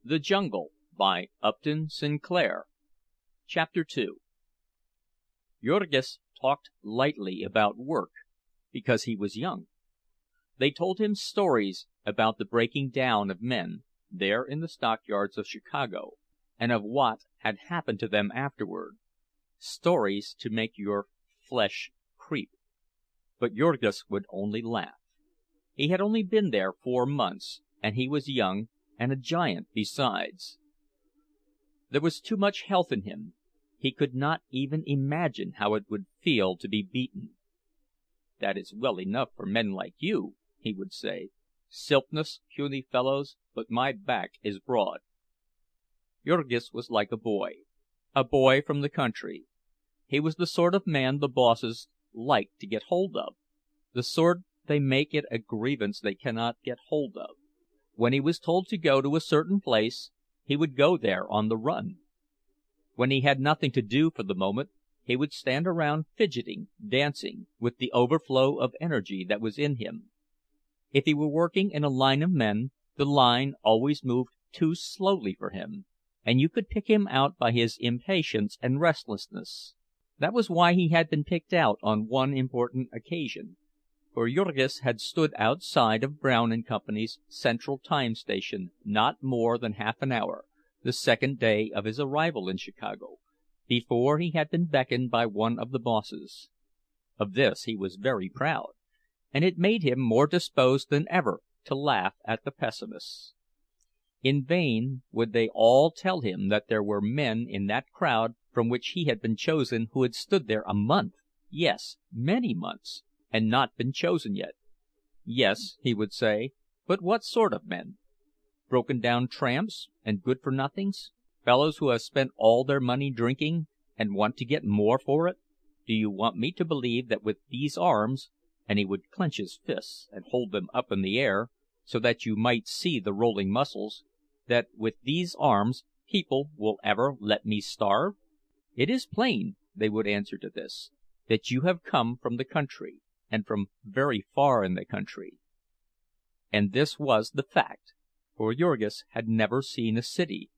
THE JUNGLE by Upton Sinclair. Chapter 2. Jurgis talked lightly about work because he was young. They told him stories about the breaking down of men, there in the stockyards of Chicago, and of what had happened to them afterward. Stories to make your flesh creep. But Jurgis would only laugh. He had only been there 4 months, and he was young, and a giant besides. There was too much health in him. He could not even imagine how it would feel to be beaten. "That is well enough for men like you," he would say. "Silpness, puny fellows, but my back is broad." Jurgis was like a boy from the country. He was the sort of man the bosses like to get hold of, the sort they make it a grievance they cannot get hold of. When he was told to go to a certain place, he would go there on the run. When he had nothing to do for the moment, he would stand around fidgeting, dancing, with the overflow of energy that was in him. If he were working in a line of men, the line always moved too slowly for him, and you could pick him out by his impatience and restlessness. That was why he had been picked out on one important occasion. For Jurgis had stood outside of Brown & Company's Central Time Station not more than half an hour, the second day of his arrival in Chicago, before he had been beckoned by one of the bosses. Of this he was very proud, and it made him more disposed than ever to laugh at the pessimists. In vain would they all tell him that there were men in that crowd from which he had been chosen who had stood there a month, yes, many months, and not been chosen yet. Yes, he would say, but what sort of men? Broken-down tramps and good-for-nothings? Fellows who have spent all their money drinking, and want to get more for it? Do you want me to believe that with these arms," and he would clench his fists and hold them up in the air, so that you might see the rolling muscles, "that with these arms people will ever let me starve? It is plain," they would answer to this, "that you have come from the country, and from very far in the country." And this was the fact, for Jurgis had never seen a city,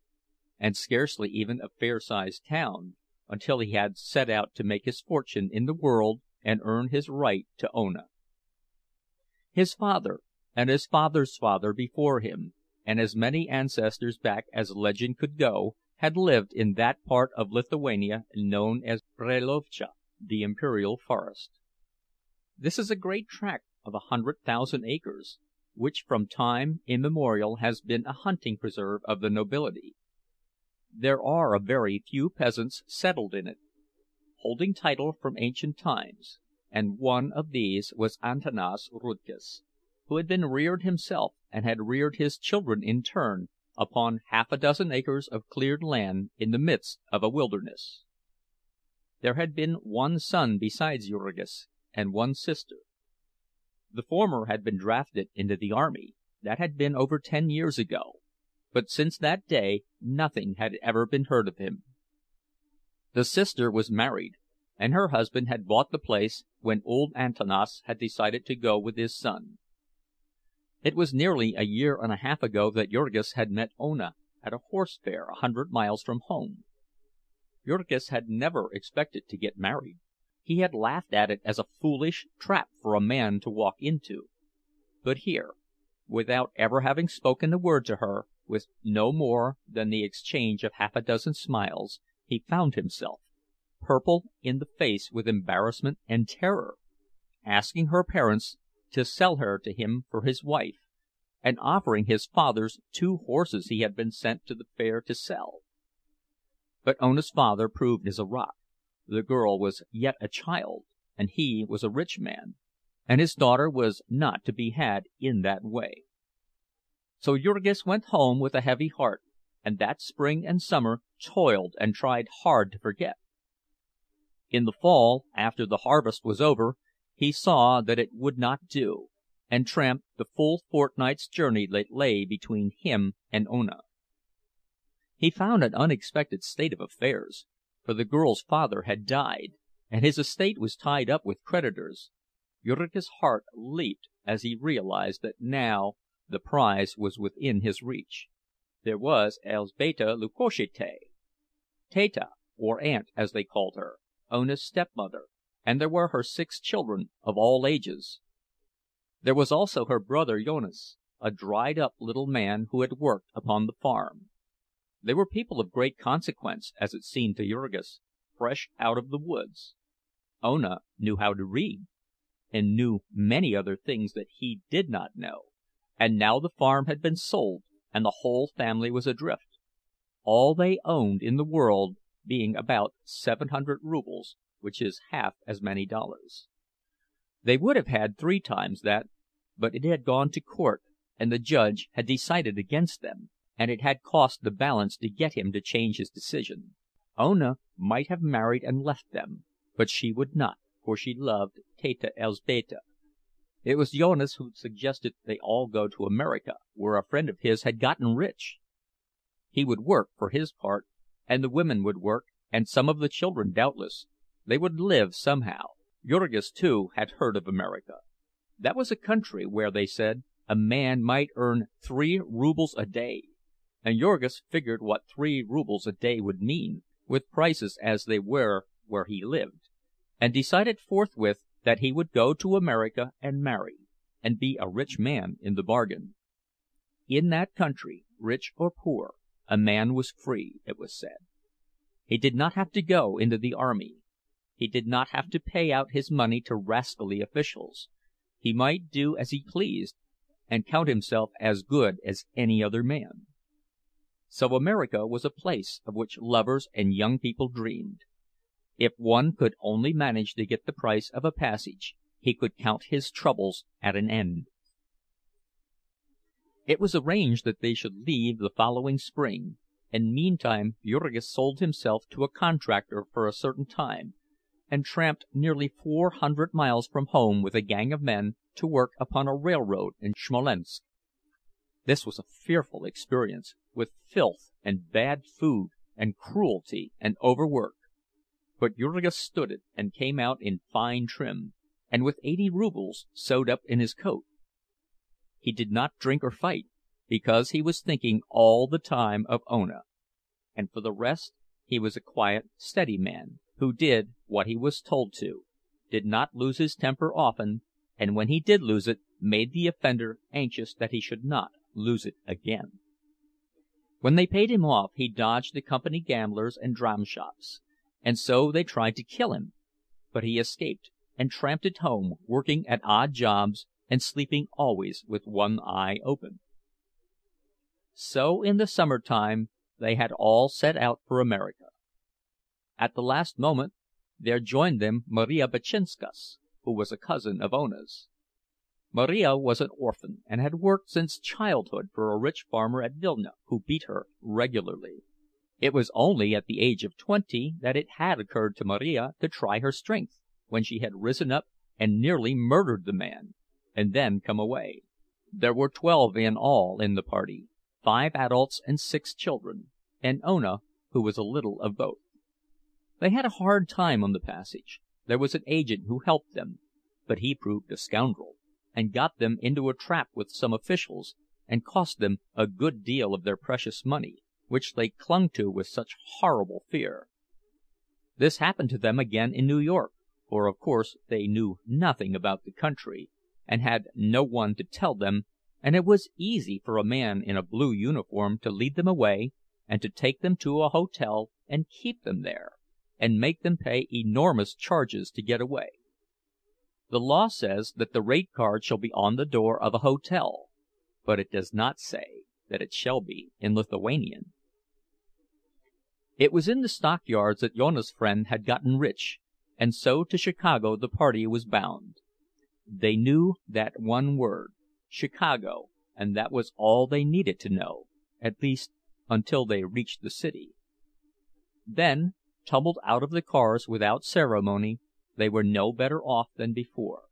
and scarcely even a fair-sized town, until he had set out to make his fortune in the world and earn his right to Ona. His father, and his father's father before him, and as many ancestors back as legend could go, had lived in that part of Lithuania known as Brelovicz, the Imperial Forest. This is a great tract of 100,000 acres, which from time immemorial has been a hunting preserve of the nobility. There are a very few peasants settled in it, holding title from ancient times, and one of these was Antanas Rudkus, who had been reared himself, and had reared his children in turn, upon 6 acres of cleared land in the midst of a wilderness. There had been one son besides Jurgis, and one sister. The former had been drafted into the army. That had been over 10 years ago, but since that day nothing had ever been heard of him. The sister was married, and her husband had bought the place when old Antanas had decided to go with his son. It was nearly a year and a half ago that Jurgis had met Ona at a horse fair 100 miles from home. Jurgis had never expected to get married. He had laughed at it as a foolish trap for a man to walk into. But here, without ever having spoken a word to her, with no more than the exchange of 6 smiles, he found himself, purple in the face with embarrassment and terror, asking her parents to sell her to him for his wife, and offering his father's 2 horses he had been sent to the fair to sell. But Ona's father proved as a rock. The girl was yet a child, and he was a rich man, and his daughter was not to be had in that way. So Jurgis went home with a heavy heart, and that spring and summer toiled and tried hard to forget. In the fall, after the harvest was over, he saw that it would not do, and tramped the full fortnight's journey that lay between him and Ona. He found an unexpected state of affairs, for the girl's father had died, and his estate was tied up with creditors. Jurgis's heart leaped as he realized that now the prize was within his reach. There was Elzbieta Lukoszaite, Teta, or Aunt, as they called her, Ona's stepmother, and there were her 6 children of all ages. There was also her brother Jonas, a dried-up little man who had worked upon the farm. They were people of great consequence, as it seemed to Jurgis, fresh out of the woods. Ona knew how to read, and knew many other things that he did not know, and now the farm had been sold, and the whole family was adrift, all they owned in the world being about 700 rubles, which is half as many dollars. They would have had 3 times that, but it had gone to court, and the judge had decided against them, and it had cost the balance to get him to change his decision. Ona might have married and left them, but she would not, for she loved Teta Elzbieta. It was Jonas who suggested they all go to America, where a friend of his had gotten rich. He would work, for his part, and the women would work, and some of the children, doubtless. They would live somehow. Jurgis, too, had heard of America. That was a country where, they said, a man might earn 3 rubles a day, and Jurgis figured what 3 rubles a day would mean, with prices as they were where he lived, and decided forthwith that he would go to America and marry, and be a rich man in the bargain. In that country, rich or poor, a man was free, it was said. He did not have to go into the army. He did not have to pay out his money to rascally officials. He might do as he pleased, and count himself as good as any other man. So America was a place of which lovers and young people dreamed. If one could only manage to get the price of a passage, he could count his troubles at an end. It was arranged that they should leave the following spring, and meantime Jurgis sold himself to a contractor for a certain time, and tramped nearly 400 miles from home with a gang of men to work upon a railroad in Smolensk. This was a fearful experience, with filth and bad food and cruelty and overwork. But Jurgis stood it, and came out in fine trim, and with 80 rubles sewed up in his coat. He did not drink or fight, because he was thinking all the time of Ona, and for the rest he was a quiet, steady man, who did what he was told to, did not lose his temper often, and when he did lose it, made the offender anxious that he should not lose it again. When they paid him off, he dodged the company gamblers and dram shops, and so they tried to kill him, but he escaped, and tramped it home, working at odd jobs, and sleeping always with one eye open. So in the summer-time they had all set out for America. At the last moment there joined them Maria Berczynskas, who was a cousin of Ona's. Maria was an orphan, and had worked since childhood for a rich farmer at Vilna, who beat her regularly. It was only at the age of 20 that it had occurred to Maria to try her strength, when she had risen up and nearly murdered the man, and then come away. There were 12 in all in the party, 5 adults and 6 children, and Ona, who was a little of both. They had a hard time on the passage. There was an agent who helped them, but he proved a scoundrel, and got them into a trap with some officials, and cost them a good deal of their precious money, which they clung to with such horrible fear. This happened to them again in New York, for of course they knew nothing about the country, and had no one to tell them, and it was easy for a man in a blue uniform to lead them away, and to take them to a hotel and keep them there, and make them pay enormous charges to get away. The law says that the rate card shall be on the door of a hotel, but it does not say that it shall be in Lithuanian. It was in the stockyards that Jonas' friend had gotten rich, and so to Chicago the party was bound. They knew that one word, Chicago, and that was all they needed to know, at least until they reached the city. Then, tumbled out of the cars without ceremony, they were no better off than before.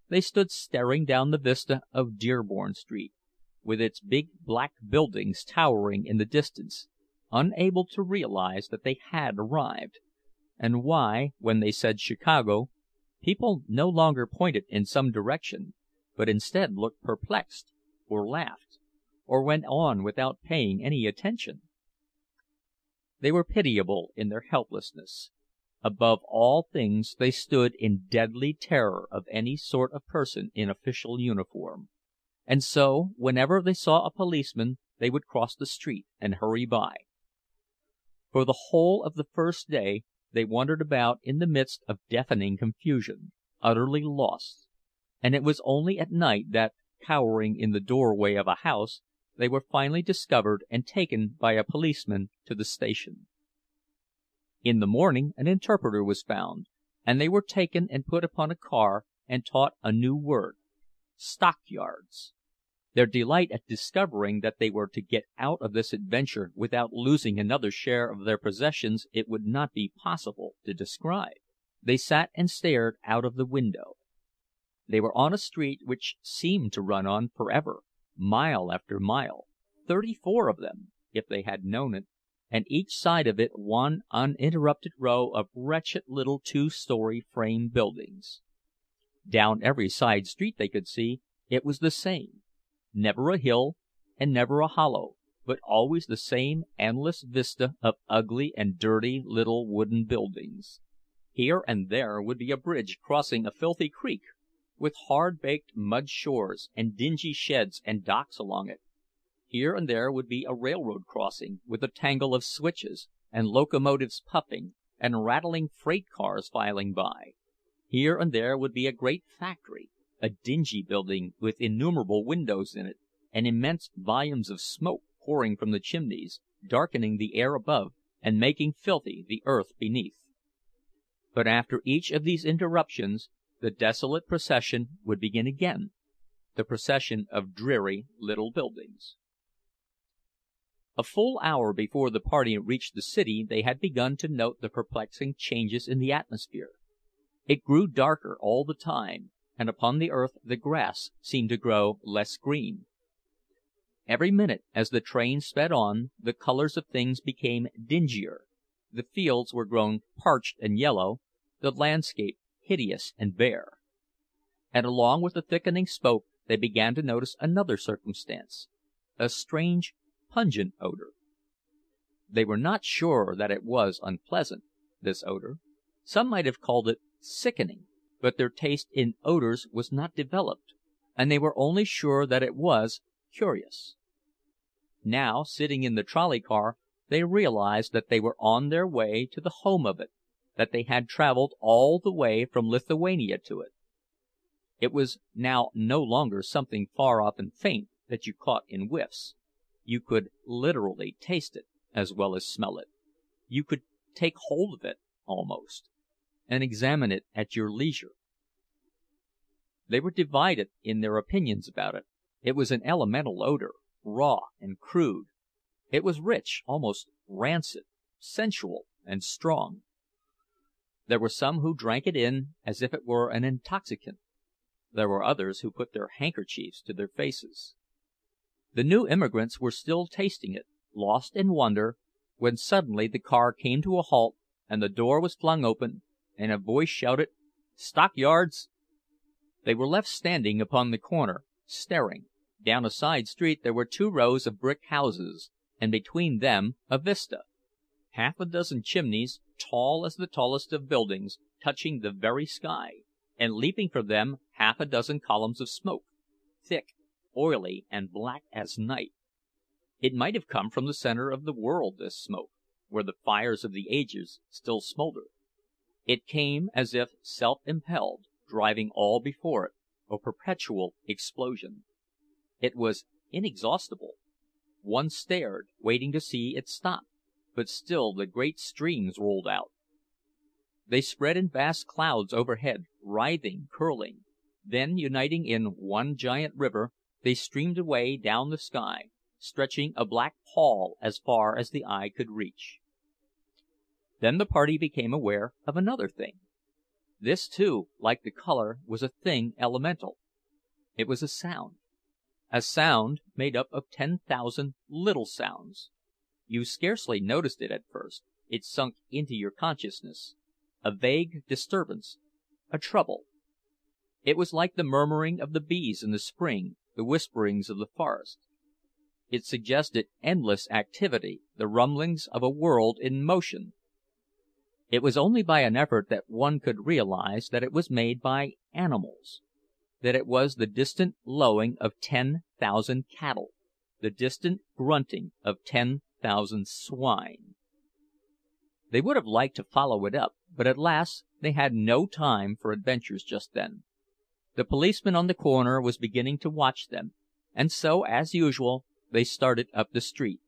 They stood staring down the vista of Dearborn Street, with its big black buildings towering in the distance, unable to realize that they had arrived, and why, when they said Chicago, people no longer pointed in some direction, but instead looked perplexed, or laughed, or went on without paying any attention. They were pitiable in their helplessness. Above all things they stood in deadly terror of any sort of person in official uniform, and so whenever they saw a policeman they would cross the street and hurry by. For the whole of the first day they wandered about in the midst of deafening confusion, utterly lost, and it was only at night that, cowering in the doorway of a house, they were finally discovered and taken by a policeman to the station. In the morning an interpreter was found, and they were taken and put upon a car and taught a new word: stockyards. Their delight at discovering that they were to get out of this adventure without losing another share of their possessions it would not be possible to describe. They sat and stared out of the window. They were on a street which seemed to run on forever, mile after mile, 34 of them, if they had known it, and each side of it one uninterrupted row of wretched little 2-story frame buildings. Down every side street they could see, it was the same. Never a hill and never a hollow, but always the same endless vista of ugly and dirty little wooden buildings. Here and there would be a bridge crossing a filthy creek, with hard-baked mud shores and dingy sheds and docks along it. Here and there would be a railroad crossing, with a tangle of switches, and locomotives puffing, and rattling freight cars filing by. Here and there would be a great factory, a dingy building with innumerable windows in it, and immense volumes of smoke pouring from the chimneys, darkening the air above and making filthy the earth beneath. But after each of these interruptions the desolate procession would begin again, the procession of dreary little buildings. A full hour before the party reached the city they had begun to note the perplexing changes in the atmosphere. It grew darker all the time, and upon the earth the grass seemed to grow less green. Every minute, as the train sped on, the colors of things became dingier. The fields were grown parched and yellow, the landscape hideous and bare. And along with the thickening smoke they began to notice another circumstance, a strange, pungent odor. They were not sure that it was unpleasant, this odor. Some might have called it sickening, but their taste in odors was not developed, and they were only sure that it was curious. Now, sitting in the trolley car, they realized that they were on their way to the home of it, that they had traveled all the way from Lithuania to it. It was now no longer something far off and faint that you caught in whiffs. You could literally taste it as well as smell it. You could take hold of it, almost, and examine it at your leisure. They were divided in their opinions about it. It was an elemental odor, raw and crude. It was rich, almost rancid, sensual and strong. There were some who drank it in as if it were an intoxicant. There were others who put their handkerchiefs to their faces. The new immigrants were still tasting it, lost in wonder, when suddenly the car came to a halt, and the door was flung open, and a voice shouted, "Stockyards!" They were left standing upon the corner, staring. Down a side street there were 2 rows of brick houses, and between them a vista. Half a dozen chimneys, tall as the tallest of buildings, touching the very sky, and leaping from them half a dozen columns of smoke, thick, oily, and black as night. It might have come from the center of the world, this smoke, where the fires of the ages still smolder. It came as if self-impelled, driving all before it, a perpetual explosion. It was inexhaustible. One stared, waiting to see it stop, but still the great streams rolled out. They spread in vast clouds overhead, writhing, curling. Then, uniting in one giant river, they streamed away down the sky, stretching a black pall as far as the eye could reach. Then the party became aware of another thing. This, too, like the color, was a thing elemental. It was a sound made up of 10,000 little sounds. You scarcely noticed it at first. It sunk into your consciousness. A vague disturbance, a trouble. It was like the murmuring of the bees in the spring, the whisperings of the forest. It suggested endless activity, the rumblings of a world in motion. It was only by an effort that one could realize that it was made by animals, that it was the distant lowing of 10,000 cattle, the distant grunting of 10,000 swine. They would have liked to follow it up, but alas, they had no time for adventures just then. The policeman on the corner was beginning to watch them, and so, as usual, they started up the street.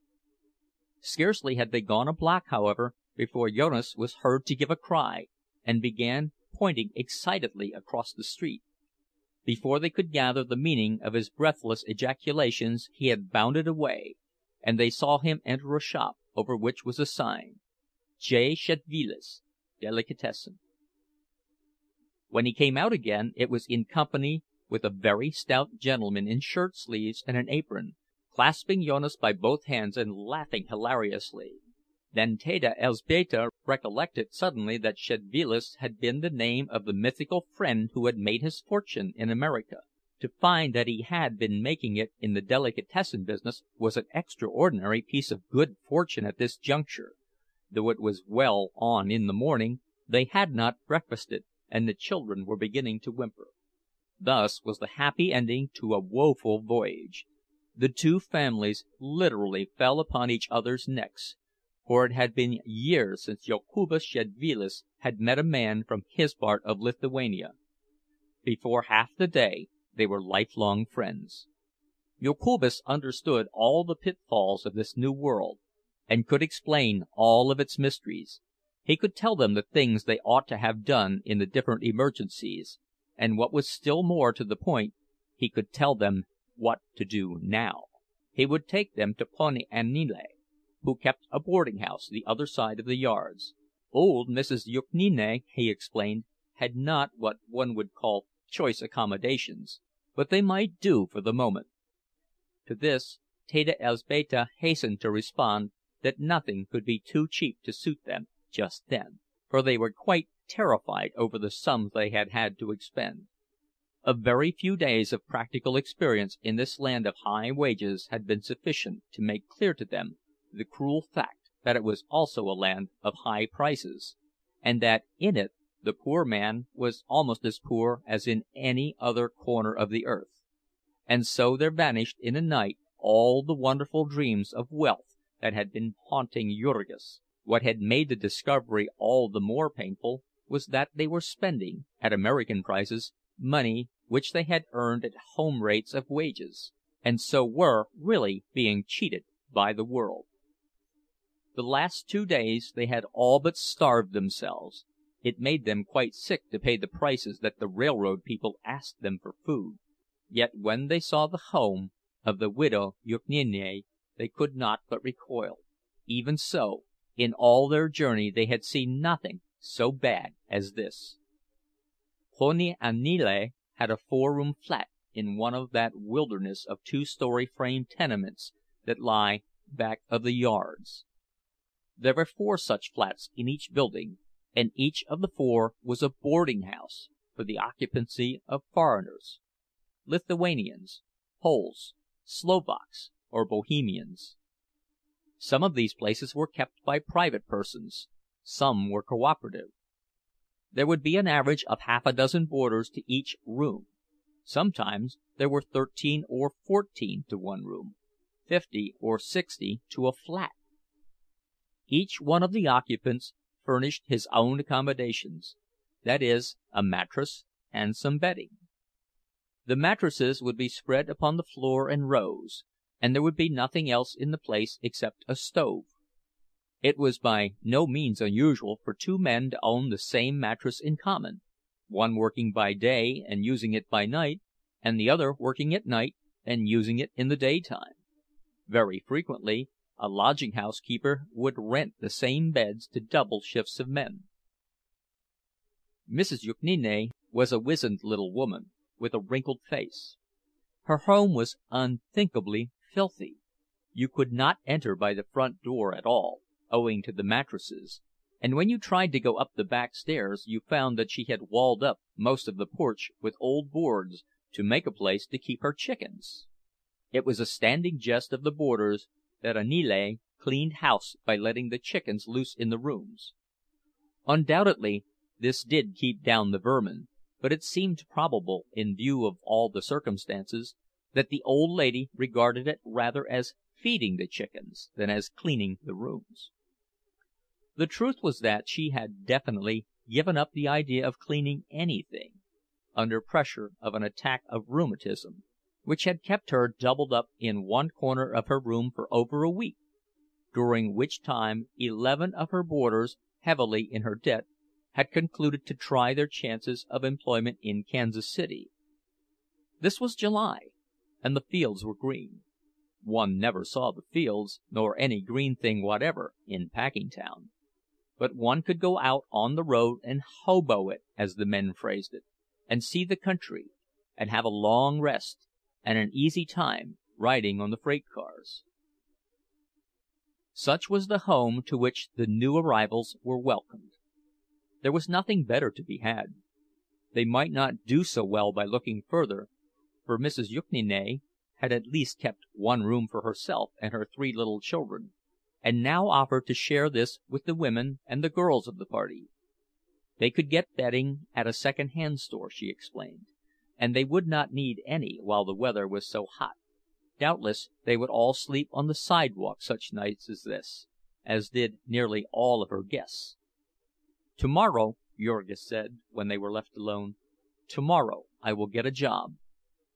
Scarcely had they gone a block, however, before Jonas was heard to give a cry, and began pointing excitedly across the street. Before they could gather the meaning of his breathless ejaculations he had bounded away, and they saw him enter a shop, over which was a sign, J. Szedvilas, Delicatessen. When he came out again it was in company with a very stout gentleman in shirt sleeves and an apron, clasping Jonas by both hands and laughing hilariously. Then Teta Elzbieta recollected suddenly that Szedvilas had been the name of the mythical friend who had made his fortune in America. To find that he had been making it in the delicatessen business was an extraordinary piece of good fortune at this juncture. Though it was well on in the morning, they had not breakfasted, and the children were beginning to whimper. Thus was the happy ending to a woeful voyage. The two families literally fell upon each other's necks, for it had been years since Jokubas Szedvilas had met a man from his part of Lithuania. Before half the day they were lifelong friends. Jokubas understood all the pitfalls of this new world, and could explain all of its mysteries. He could tell them the things they ought to have done in the different emergencies, and what was still more to the point, he could tell them what to do now. He would take them to Poni Aniele, who kept a boarding-house the other side of the yards. Old Mrs. Jukniene, he explained, had not what one would call choice accommodations, but they might do for the moment. To this Teta Elzbieta hastened to respond that nothing could be too cheap to suit them just then, for they were quite terrified over the sums they had had to expend. A very few days of practical experience in this land of high wages had been sufficient to make clear to them the cruel fact that it was also a land of high prices, and that in it the poor man was almost as poor as in any other corner of the earth. And so there vanished in a night all the wonderful dreams of wealth that had been haunting Jurgis. What had made the discovery all the more painful was that they were spending, at American prices, money which they had earned at home rates of wages, and so were really being cheated by the world. The last 2 days they had all but starved themselves. It made them quite sick to pay the prices that the railroad people asked them for food. Yet when they saw the home of the widow Jukniene, they could not but recoil. Even so, in all their journey they had seen nothing so bad as this. Poni Aniele had a 4-room flat in one of that wilderness of 2-story frame tenements that lie back of the yards. There were 4 such flats in each building, and each of the 4 was a boarding-house for the occupancy of foreigners, Lithuanians, Poles, Slovaks, or Bohemians. Some of these places were kept by private persons, some were cooperative. There would be an average of half a dozen boarders to each room. Sometimes there were 13 or 14 to one room, 50 or 60 to a flat. Each one of the occupants furnished his own accommodations, that is, a mattress and some bedding. The mattresses would be spread upon the floor in rows, and there would be nothing else in the place except a stove. It was by no means unusual for 2 men to own the same mattress in common, one working by day and using it by night, and the other working at night and using it in the daytime. Very frequently a lodging-house keeper would rent the same beds to double shifts of men. Mrs. Jukniene was a wizened little woman, with a wrinkled face. Her home was unthinkably filthy. You could not enter by the front door at all, owing to the mattresses, and when you tried to go up the back stairs you found that she had walled up most of the porch with old boards to make a place to keep her chickens. It was a standing jest of the boarders that Aniele cleaned house by letting the chickens loose in the rooms. Undoubtedly this did keep down the vermin, but it seemed probable, in view of all the circumstances, that the old lady regarded it rather as feeding the chickens than as cleaning the rooms. The truth was that she had definitely given up the idea of cleaning anything, under pressure of an attack of rheumatism, which had kept her doubled up in one corner of her room for over a week, during which time 11 of her boarders, heavily in her debt, had concluded to try their chances of employment in Kansas City. This was July, and the fields were green. One never saw the fields, nor any green thing whatever, in Packingtown, but one could go out on the road and hobo it, as the men phrased it, and see the country, and have a long rest, and an easy time riding on the freight cars. Such was the home to which the new arrivals were welcomed. There was nothing better to be had. They might not do so well by looking further, for Mrs. Jukniene had at least kept one room for herself and her 3 little children, and now offered to share this with the women and the girls of the party. They could get bedding at a second-hand store, she explained, and they would not need any while the weather was so hot. Doubtless they would all sleep on the sidewalk such nights as this, as did nearly all of her guests. "Tomorrow," Jurgis said, when they were left alone, "tomorrow I will get a job,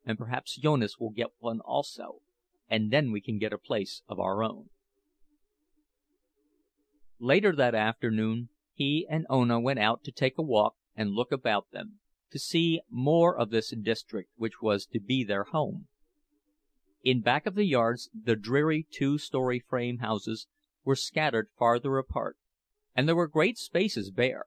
and perhaps Jonas will get one also, and then we can get a place of our own." Later that afternoon he and Ona went out to take a walk and look about them, to see more of this district which was to be their home. In back of the yards the dreary 2-story frame houses were scattered farther apart, and there were great spaces bare,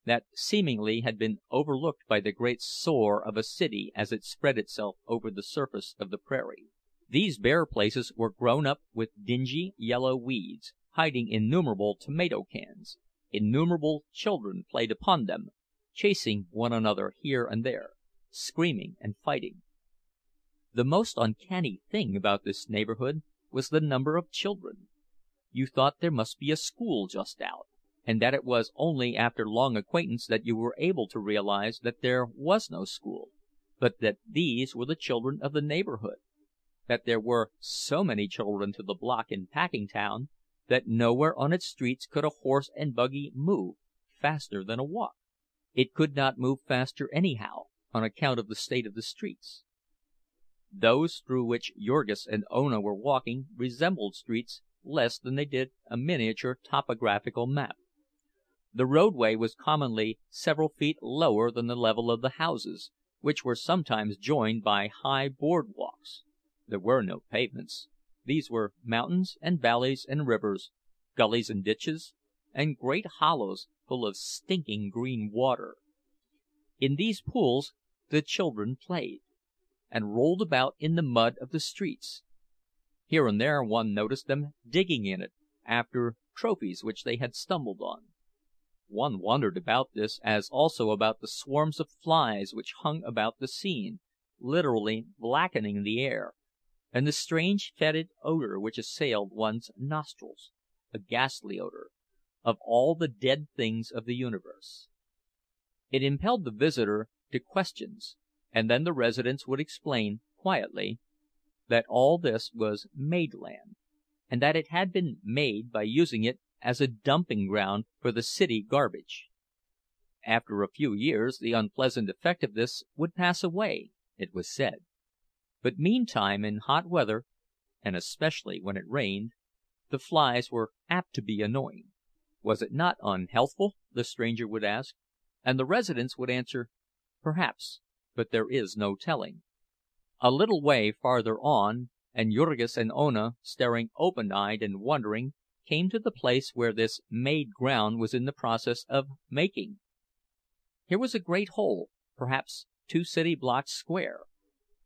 that seemingly had been overlooked by the great soar of a city as it spread itself over the surface of the prairie. These bare places were grown up with dingy yellow weeds, hiding innumerable tomato cans. Innumerable children played upon them, chasing one another here and there, screaming and fighting. The most uncanny thing about this neighborhood was the number of children. You thought there must be a school just out, and that it was only after long acquaintance that you were able to realize that there was no school, but that these were the children of the neighborhood, that there were so many children to the block in Packingtown that nowhere on its streets could a horse and buggy move faster than a walk. It could not move faster anyhow, on account of the state of the streets. Those through which Jurgis and Ona were walking resembled streets less than they did a miniature topographical map. The roadway was commonly several feet lower than the level of the houses, which were sometimes joined by high boardwalks. There were no pavements. These were mountains and valleys and rivers, gullies and ditches, and great hollows full of stinking green water. In these pools the children played, and rolled about in the mud of the streets. Here and there one noticed them digging in it after trophies which they had stumbled on. One wondered about this, as also about the swarms of flies which hung about the scene, literally blackening the air, and the strange fetid odor which assailed one's nostrils, a ghastly odor, of all the dead things of the universe. It impelled the visitor to questions, and then the residents would explain, quietly, that all this was made land, and that it had been made by using it as a dumping ground for the city garbage. After a few years the unpleasant effect of this would pass away, it was said, but meantime in hot weather, and especially when it rained, the flies were apt to be annoying. Was it not unhealthful, the stranger would ask, and the residents would answer, "Perhaps, but there is no telling." A little way farther on, and Jurgis and Ona, staring open-eyed and wondering, came to the place where this made ground was in the process of making. Here was a great hole, perhaps 2 city blocks square,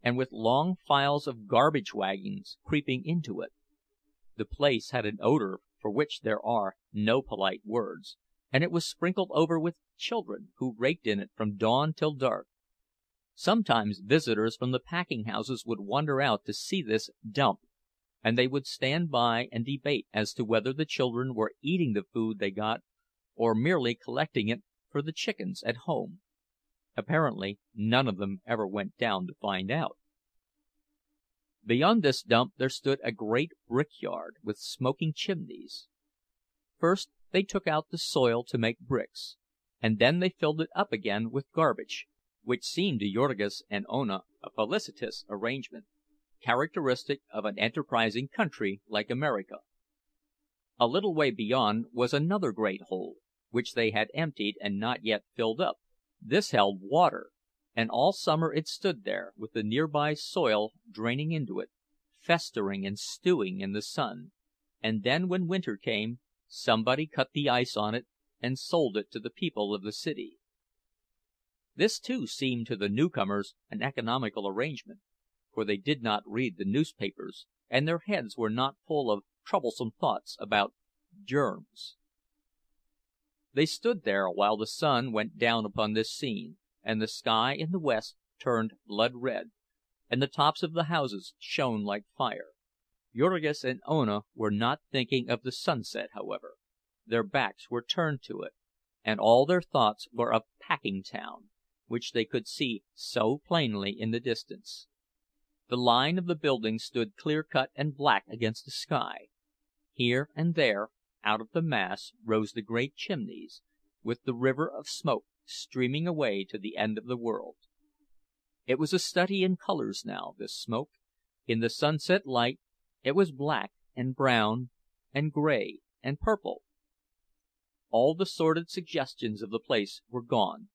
and with long files of garbage wagons creeping into it. The place had an odor for which there are no polite words, and it was sprinkled over with children, who raked in it from dawn till dark. Sometimes visitors from the packing houses would wander out to see this dump, and they would stand by and debate as to whether the children were eating the food they got or merely collecting it for the chickens at home. Apparently none of them ever went down to find out. Beyond this dump there stood a great brickyard with smoking chimneys. First they took out the soil to make bricks, and then they filled it up again with garbage, which seemed to Jurgis and Ona a felicitous arrangement, characteristic of an enterprising country like America. A little way beyond was another great hole, which they had emptied and not yet filled up. This held water, and all summer it stood there, with the nearby soil draining into it, festering and stewing in the sun, and then when winter came, somebody cut the ice on it and sold it to the people of the city. This too seemed to the newcomers an economical arrangement, for they did not read the newspapers, and their heads were not full of troublesome thoughts about germs. They stood there while the sun went down upon this scene, and the sky in the west turned blood red, and the tops of the houses shone like fire. Jurgis and Ona were not thinking of the sunset, however. Their backs were turned to it, and all their thoughts were of Packingtown, which they could see so plainly in the distance. The line of the buildings stood clear-cut and black against the sky. Here and there, out of the mass, rose the great chimneys, with the river of smoke streaming away to the end of the world. It was a study in colors now, this smoke. In the sunset light it was black and brown and gray and purple. All the sordid suggestions of the place were gone.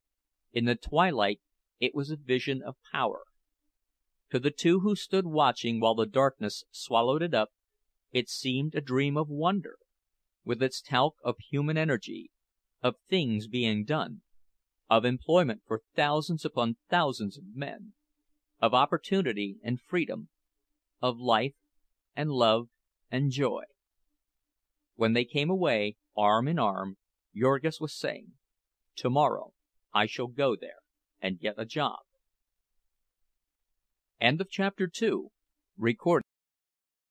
In the twilight it was a vision of power. To the two who stood watching while the darkness swallowed it up, it seemed a dream of wonder, with its talc of human energy, of things being done, of employment for thousands upon thousands of men, of opportunity and freedom, of life and love and joy. When they came away, arm in arm, Jurgis was saying, "Tomorrow I shall go there and get a job." End of chapter 2. Recorded